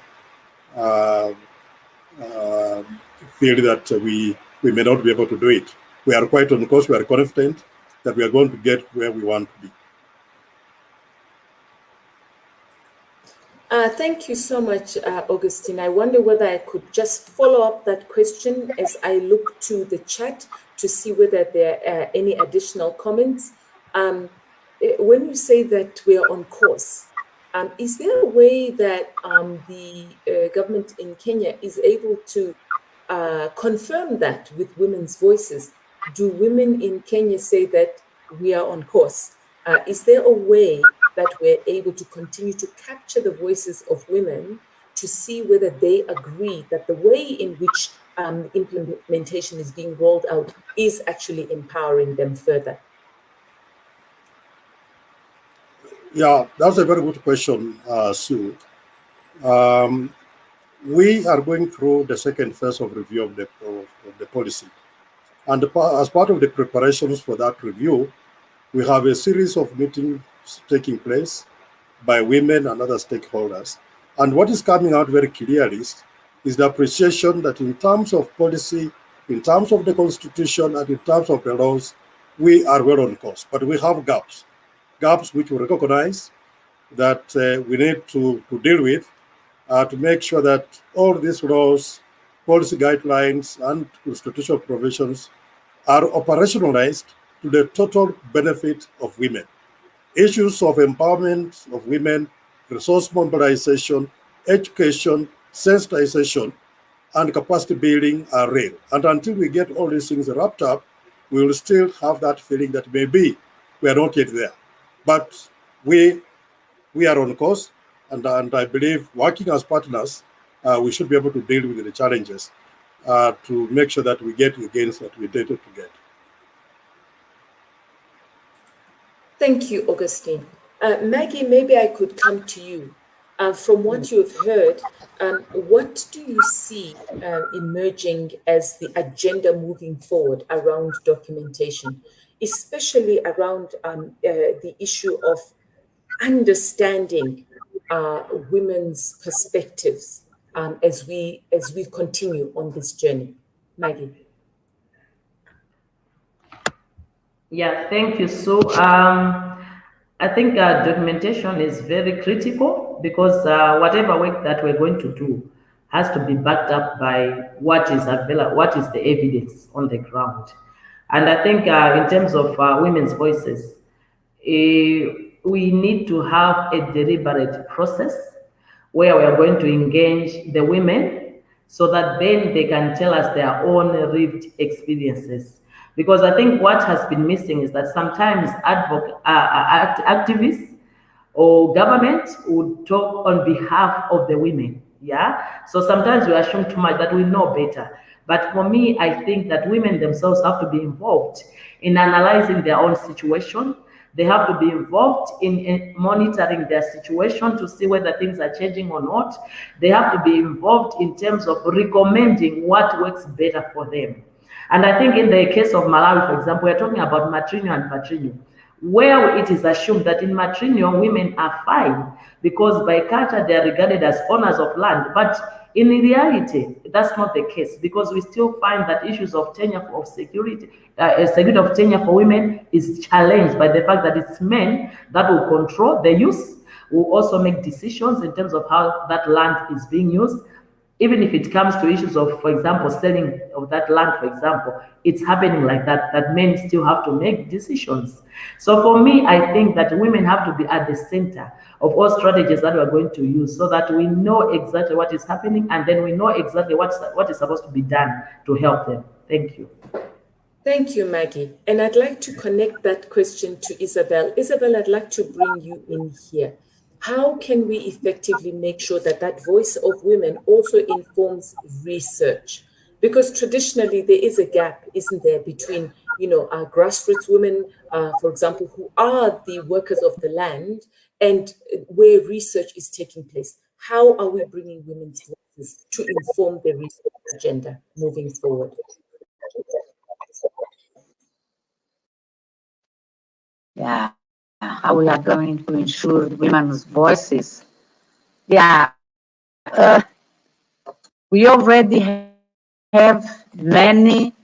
feel that we may not be able to do it. We are quite on course. We are confident that we are going to get where we want to be. Thank you so much, Augustine. I wonder whether I could just follow up that question as I look to the chat to see whether there are any additional comments. When you say that we are on course, is there a way that the government in Kenya is able to confirm that with women's voices? Do women in Kenya say that we are on course? Is there a way that we're able to continue to capture the voices of women to see whether they agree that the way in which implementation is being rolled out is actually empowering them further? Yeah, that's a very good question, Sue. We are going through the second phase of review of the policy. And as part of the preparations for that review, we have a series of meetings taking place by women and other stakeholders. And what is coming out very clearly is the appreciation that in terms of policy, in terms of the Constitution, and in terms of the laws, we are well on course. But we have gaps which we recognize that we need to deal with to make sure that all these laws, policy guidelines, and constitutional provisions are operationalized to the total benefit of women. Issues of empowerment of women, resource mobilization, education, sensitization, and capacity building are real. And until we get all these things wrapped up, we will still have that feeling that maybe we are not yet there. But we are on course, and I believe working as partners, we should be able to deal with the challenges to make sure that we get the gains that we did to get. Thank you, Augustine. Maggie, maybe I could come to you. From what you've heard, what do you see emerging as the agenda moving forward around documentation? especially around the issue of understanding women's perspectives as we continue on this journey. Maggie. Yeah, thank you, Sue. I think documentation is very critical because whatever work that we're going to do has to be backed up by what is available, what is the evidence on the ground. And I think in terms of women's voices, we need to have a deliberate process where we are going to engage the women so that then they can tell us their own lived experiences. Because I think what has been missing is that sometimes activists or government would talk on behalf of the women. Yeah. So sometimes we assume too much that we know better. But for me, I think that women themselves have to be involved in analyzing their own situation. They have to be involved in monitoring their situation to see whether things are changing or not. They have to be involved in terms of recommending what works better for them. And I think in the case of Malawi, for example, we're talking about matrilineal and patrilineal, where it is assumed that in matrilineal women are fine because by culture they are regarded as owners of land. But in reality, that's not the case because we still find that issues of tenure of security, security of tenure for women is challenged by the fact that it's men that will control the use, will also make decisions in terms of how that land is being used. Even if it comes to issues of, for example, selling of that land, for example, it's happening like that, that men still have to make decisions. So for me, I think that women have to be at the center of all strategies that we're going to use so that we know exactly what is happening and then we know exactly what is supposed to be done to help them. Thank you. Thank you, Maggie. And I'd like to connect that question to Isabel. Isabel, I'd like to bring you in here. How can we effectively make sure that that voice of women also informs research? Because traditionally there is a gap, isn't there, between our grassroots women, for example, who are the workers of the land, and where research is taking place. How are we bringing women's voices to inform the research agenda moving forward? Yeah, how we are going to ensure women's voices. Yeah, we already have many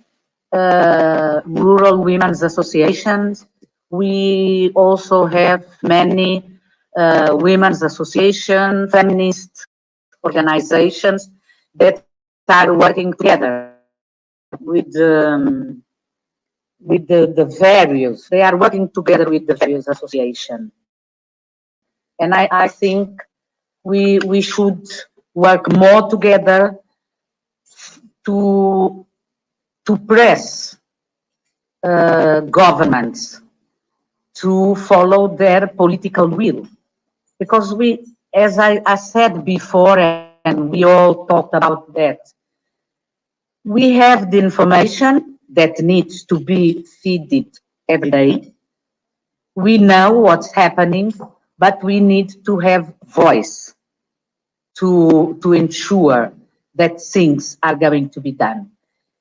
rural women's associations. We also have many women's association, feminist organizations that are working together with the various. They are working together with the various associations, and I think we should work more together to press governments to follow their political will. Because we, as I said before, and we all talked about that, we have the information that needs to be fed every day. We know what's happening, but we need to have voice to ensure that things are going to be done.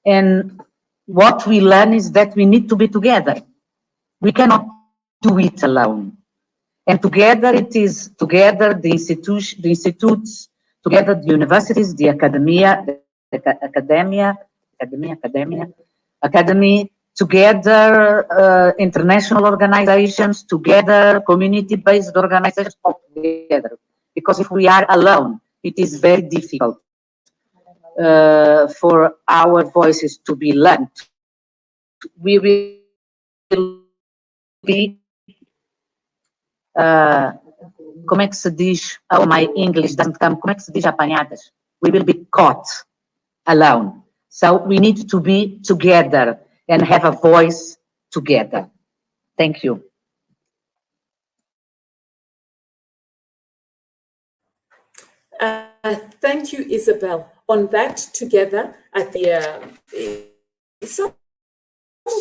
And what we learn is that we need to be together. We cannot do it alone. And together it is together the institutes, together the universities, the academy, together international organizations, together community-based organizations, all together. Because if we are alone, it is very difficult for our voices to be learned. We will be como é que se diz? Oh, my English doesn't come. Como é que se diz apanhadas? We will be caught alone. So we need to be together and have a voice together. Thank you. Thank you, Isabel. On that, together, at some of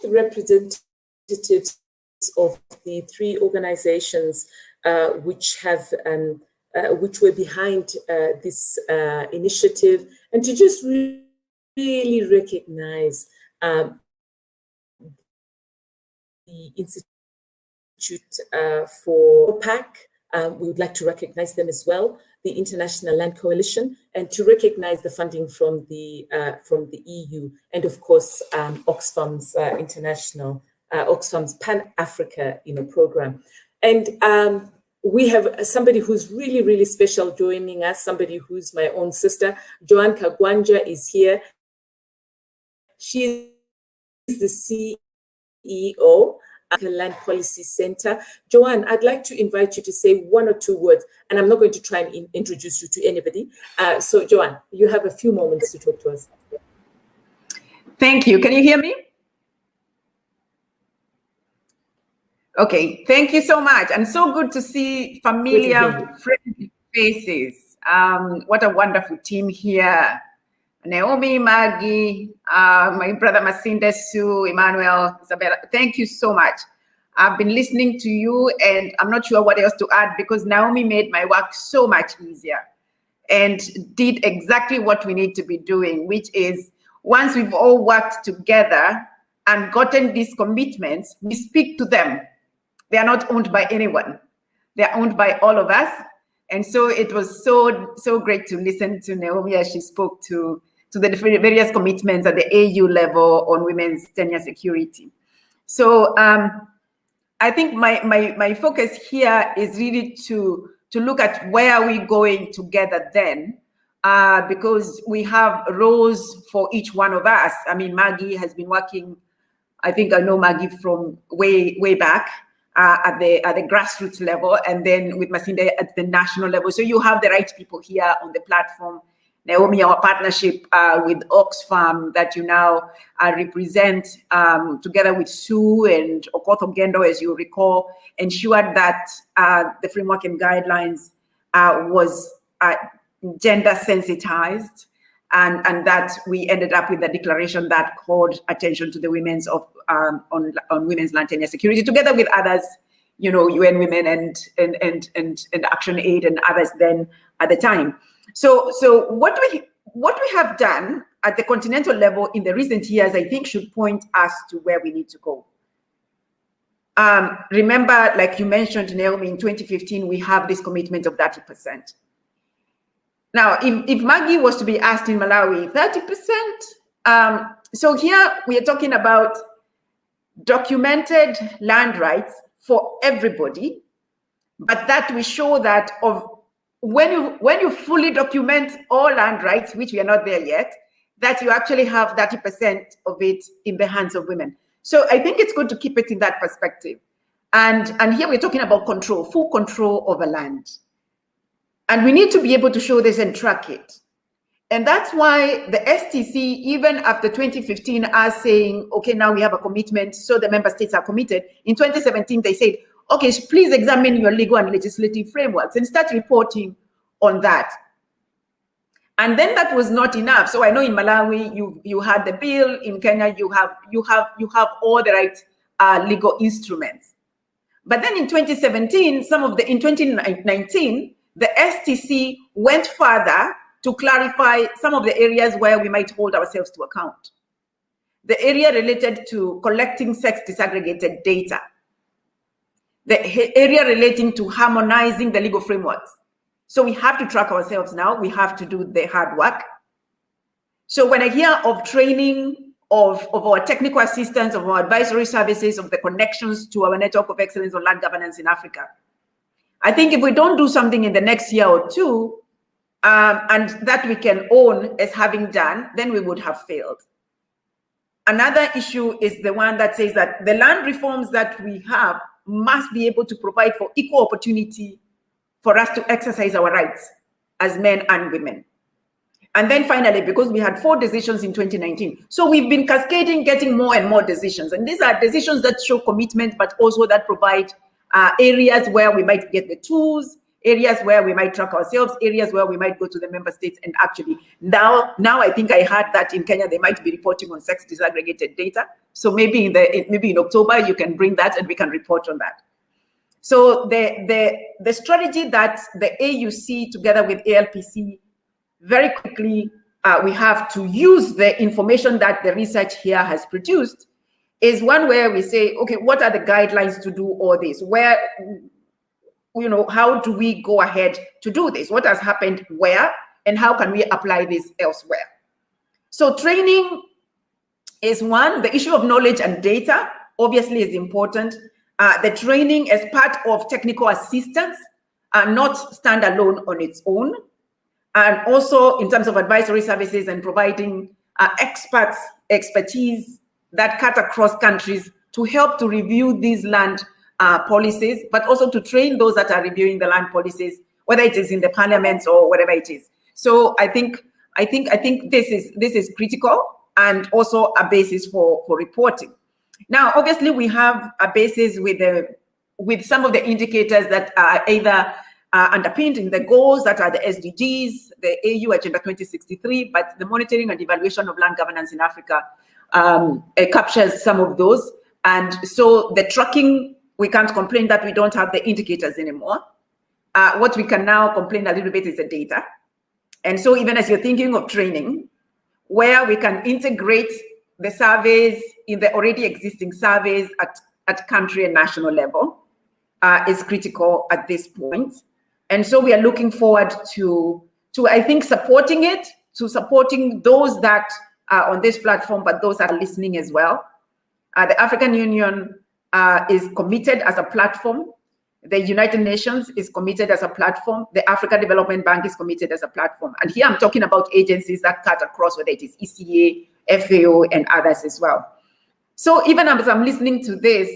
the representatives of the three organizations which were behind this initiative, and to just really recognize the Institute for PAC. We would like to recognize them as well, the International Land Coalition, and to recognize the funding from the EU, and of course Oxfam's Oxfam's Pan-Africa program. And we have somebody who's really, really special joining us, somebody who's my own sister. Joanne Kagwanja is here. She is the CEO at the Land Policy Center. Joanne, I'd like to invite you to say one or two words, and I'm not going to try and introduce you to anybody. So Joanne, you have a few moments to talk to us. Thank you. Can you hear me? Okay, thank you so much. And so good to see familiar, friendly faces. What a wonderful team here. Naomi, Maggie, my brother Masinde, Sue, Emmanuel, Isabella, thank you so much. I've been listening to you and I'm not sure what else to add because Naomi made my work so much easier and did exactly what we need to be doing, which is once we've all worked together and gotten these commitments, we speak to them. They are not owned by anyone. They are owned by all of us. And so it was so great to listen to Naomi as she spoke to the various commitments at the AU level on women's tenure security. So I think my focus here is really to look at where are we going together then, because we have roles for each one of us. I mean, Maggie has been working, I think I know Maggie from way back at the grassroots level, and then with Masinde at the national level. So you have the right people here on the platform. Naomi, our partnership with Oxfam that you now represent together with Sue and Okoth Ogendo, as you recall, ensured that the framework and guidelines was gender sensitized, and that we ended up with a declaration that called attention to the women's on women's land tenure security, together with others, you know, UN Women and Action Aid and others then at the time. So what we have done at the continental level in the recent years, I think, should point us to where we need to go. Remember, like you mentioned, Naomi, in 2015, we have this commitment of 30%. Now, if Maggie was to be asked in Malawi, 30%, so here we are talking about documented land rights for everybody, but that we show that when you fully document all land rights, which we are not there yet, that you actually have 30% of it in the hands of women. So I think it's good to keep it in that perspective. And here we're talking about control, full control over land. And we need to be able to show this and track it. And that's why the STC, even after 2015, are saying, okay, now we have a commitment, so the member states are committed. In 2017, they said, okay, please examine your legal and legislative frameworks and start reporting on that. And then that was not enough. So I know in Malawi, you had the bill. In Kenya, you have all the right legal instruments. But then in 2017, in 2019, the STC went further to clarify some of the areas where we might hold ourselves to account. The area related to collecting sex disaggregated data. The area relating to harmonizing the legal frameworks. So we have to track ourselves now. We have to do the hard work. So when I hear of training of our technical assistance, of our advisory services, of the connections to our network of excellence on land governance in Africa, I think if we don't do something in the next year or two, and that we can own as having done, then we would have failed. Another issue is the one that says that the land reforms that we have must be able to provide for equal opportunity for us to exercise our rights as men and women. And then finally, because we had 4 decisions in 2019, so we've been cascading, getting more and more decisions. And these are decisions that show commitment, but also that provide areas where we might get the tools, areas where we might track ourselves, areas where we might go to the member states and actually now I think I heard that in Kenya they might be reporting on sex disaggregated data. So maybe in October you can bring that and we can report on that. So the strategy that the AUC together with ALPC very quickly we have to use the information that the research here has produced is one where we say, okay, what are the guidelines to do all this? Where, how do we go ahead to do this? What has happened where, and how can we apply this elsewhere? So training is one. The issue of knowledge and data obviously is important. The training as part of technical assistance, not standalone on its own. And also in terms of advisory services and providing expertise that cut across countries to help to review these land policies, but also to train those that are reviewing the land policies, whether it is in the parliaments or whatever it is. So I think this is critical and also a basis for reporting. Now, obviously, we have a basis with some of the indicators that are either underpinned in the goals that are the SDGs, the AU Agenda 2063, but the monitoring and evaluation of land governance in Africa captures some of those. And so the tracking, we can't complain that we don't have the indicators anymore. What we can now complain a little bit is the data. And so even as you're thinking of training, where we can integrate the surveys in the already existing surveys at country and national level is critical at this point. And so we are looking forward to I think, supporting it, to supporting those that are on this platform, but those that are listening as well. The African Union is committed as a platform. The United Nations is committed as a platform. The Africa Development Bank is committed as a platform. And here I'm talking about agencies that cut across, whether it is ECA, FAO, and others as well. So even as I'm listening to this,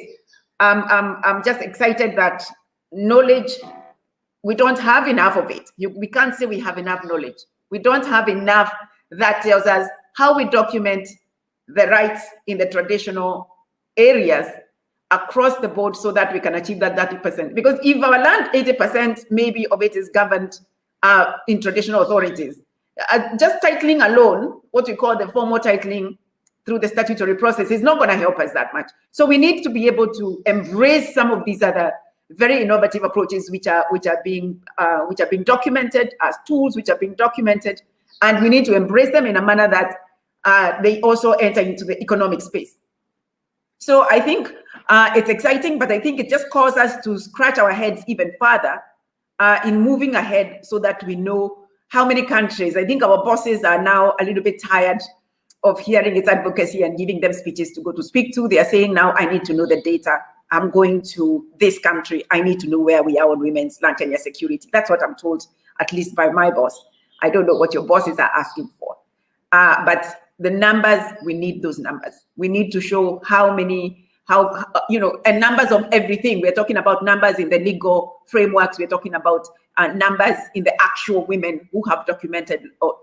I'm just excited that knowledge, we don't have enough of it. We can't say we have enough knowledge. We don't have enough that tells us how we document the rights in the traditional areas across the board so that we can achieve that 30%. Because if our land, 80% maybe of it is governed in traditional authorities, just titling alone, what we call the formal titling through the statutory process, is not going to help us that much. So we need to be able to embrace some of these other very innovative approaches which are being documented as tools, which are being documented, and we need to embrace them in a manner that they also enter into the economic space. So I think it's exciting, but I think it just calls us to scratch our heads even further in moving ahead so that we know how many countries. I think our bosses are now a little bit tired of hearing its advocacy and giving them speeches to go to speak to. They are saying now, I need to know the data. I'm going to this country. I need to know where we are on women's land tenure security. That's what I'm told, at least by my boss. I don't know what your bosses are asking for. But the numbers, we need those numbers. We need to show how many, and numbers of everything. We're talking about numbers in the legal frameworks. We're talking about numbers in the actual women who have documented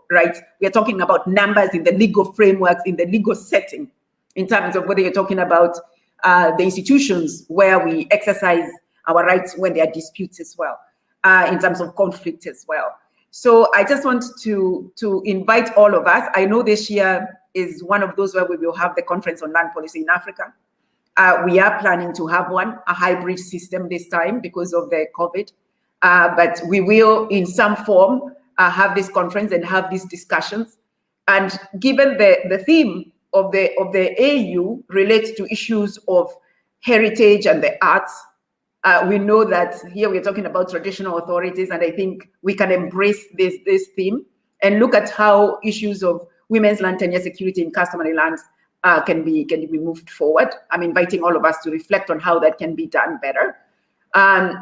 rights. We're talking about numbers in the legal frameworks, in the legal setting, in terms of whether you're talking about the institutions where we exercise our rights when there are disputes as well, in terms of conflict as well. So I just want to invite all of us. I know this year is one of those where we will have the Conference on Land Policy in Africa. We are planning to have a hybrid system this time because of the COVID. But we will, in some form, have this conference and have these discussions. And given the theme of the AU relates to issues of heritage and the arts, we know that here we're talking about traditional authorities, and I think we can embrace this theme and look at how issues of women's land tenure security in customary lands can be moved forward. I'm inviting all of us to reflect on how that can be done better.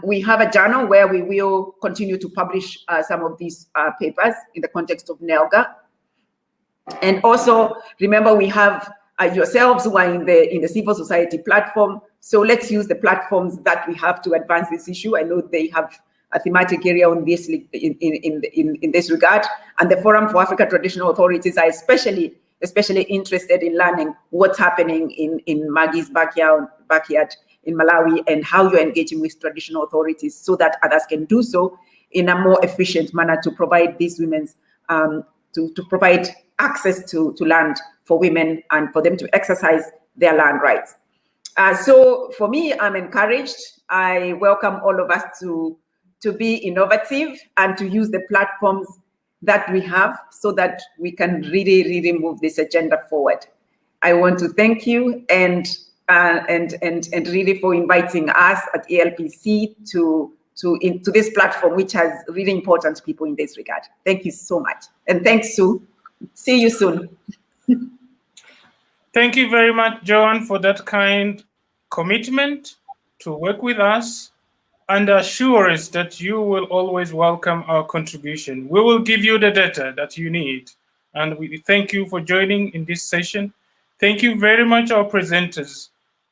We have a journal where we will continue to publish some of these papers in the context of NELGA. And also, remember, we have yourselves who are in the civil society platform. So let's use the platforms that we have to advance this issue. I know they have a thematic area on this in this regard. And the Forum for Africa Traditional Authorities are especially interested in learning what's happening in Maggie's backyard in Malawi and how you're engaging with traditional authorities so that others can do so in a more efficient manner to provide these women's to provide access to land for women and for them to exercise their land rights. So for me, I'm encouraged. I welcome all of us to be innovative and to use the platforms that we have so that we can really, really move this agenda forward. I want to thank you, and and really for inviting us at ALPC to this platform, which has really important people in this regard. Thank you so much. And thanks, Sue. See you soon. Thank you very much, Joan, for that kind commitment to work with us and assure us that you will always welcome our contribution. We will give you the data that you need. And we thank you for joining in this session. Thank you very much, our presenters.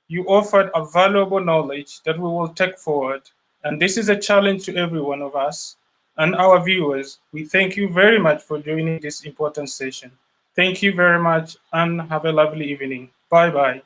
You offered a valuable knowledge that we will take forward. And this is a challenge to every one of us. And our viewers, we thank you very much for joining this important session. Thank you very much and have a lovely evening. Bye-bye.